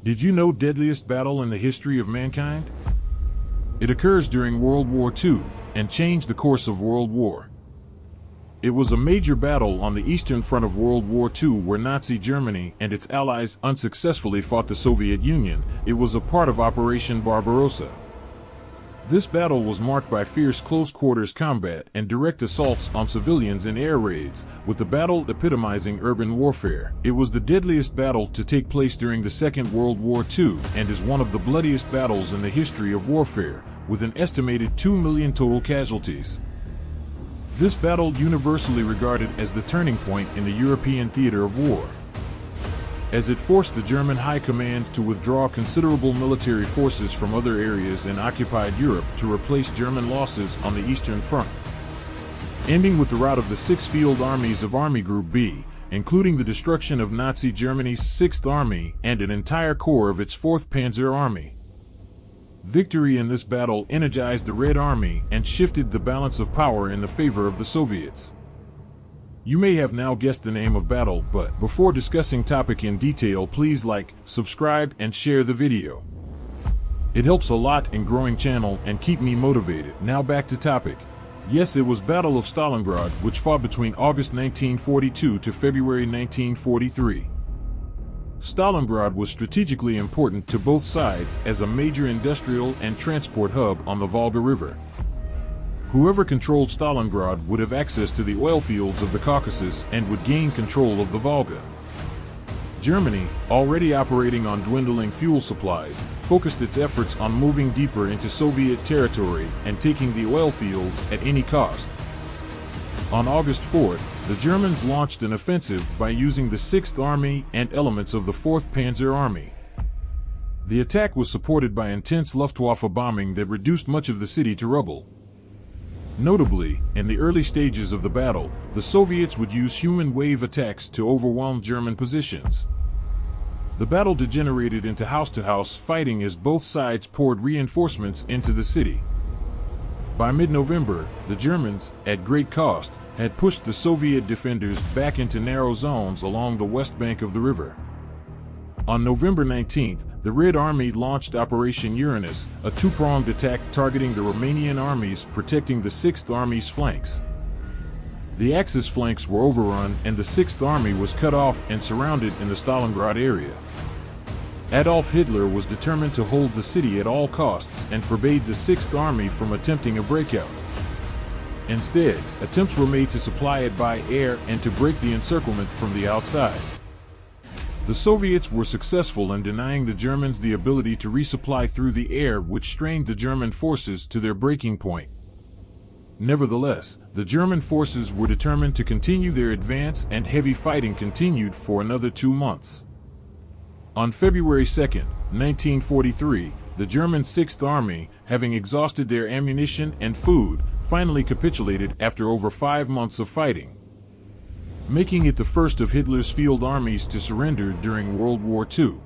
Did you know deadliest battle in the history of mankind? It occurs during World War II and changed the course of World War. It was a major battle on the Eastern Front of World War II where Nazi Germany and its allies unsuccessfully fought the Soviet Union. It was a part of Operation Barbarossa. This battle was marked by fierce close-quarters combat and direct assaults on civilians in air raids, with the battle epitomizing urban warfare. It was the deadliest battle to take place during the Second World War II and is one of the bloodiest battles in the history of warfare, with an estimated 2 million total casualties. This battle universally regarded as the turning point in the European theater of war, as it forced the German High Command to withdraw considerable military forces from other areas in occupied Europe to replace German losses on the Eastern Front, ending with the rout of the 6 field armies of Army Group B, including the destruction of Nazi Germany's 6th Army and an entire corps of its 4th Panzer Army. Victory in this battle energized the Red Army and shifted the balance of power in the favor of the Soviets. You may have now guessed the name of battle, but before discussing topic in detail, please like, subscribe, and share the video. It helps a lot in growing channel and keep me motivated. Now back to topic. Yes, it was Battle of Stalingrad, which fought between August 1942 to February 1943. Stalingrad was strategically important to both sides as a major industrial and transport hub on the Volga River. Whoever controlled Stalingrad would have access to the oil fields of the Caucasus and would gain control of the Volga. Germany, already operating on dwindling fuel supplies, focused its efforts on moving deeper into Soviet territory and taking the oil fields at any cost. On August 4th, the Germans launched an offensive by using the 6th Army and elements of the 4th Panzer Army. The attack was supported by intense Luftwaffe bombing that reduced much of the city to rubble. Notably, in the early stages of the battle, the Soviets would use human wave attacks to overwhelm German positions. The battle degenerated into house-to-house fighting as both sides poured reinforcements into the city. By mid-November, the Germans, at great cost, had pushed the Soviet defenders back into narrow zones along the west bank of the river. On November 19th, the Red Army launched Operation Uranus, a two-pronged attack targeting the Romanian armies protecting the 6th Army's flanks. The Axis flanks were overrun and the 6th Army was cut off and surrounded in the Stalingrad area. Adolf Hitler was determined to hold the city at all costs and forbade the 6th Army from attempting a breakout. Instead, attempts were made to supply it by air and to break the encirclement from the outside. The Soviets were successful in denying the Germans the ability to resupply through the air, which strained the German forces to their breaking point. Nevertheless, the German forces were determined to continue their advance and heavy fighting continued for another 2 months. On February 2, 1943, the German 6th Army, having exhausted their ammunition and food, finally capitulated after over 5 months of fighting, making it the first of Hitler's field armies to surrender during World War II.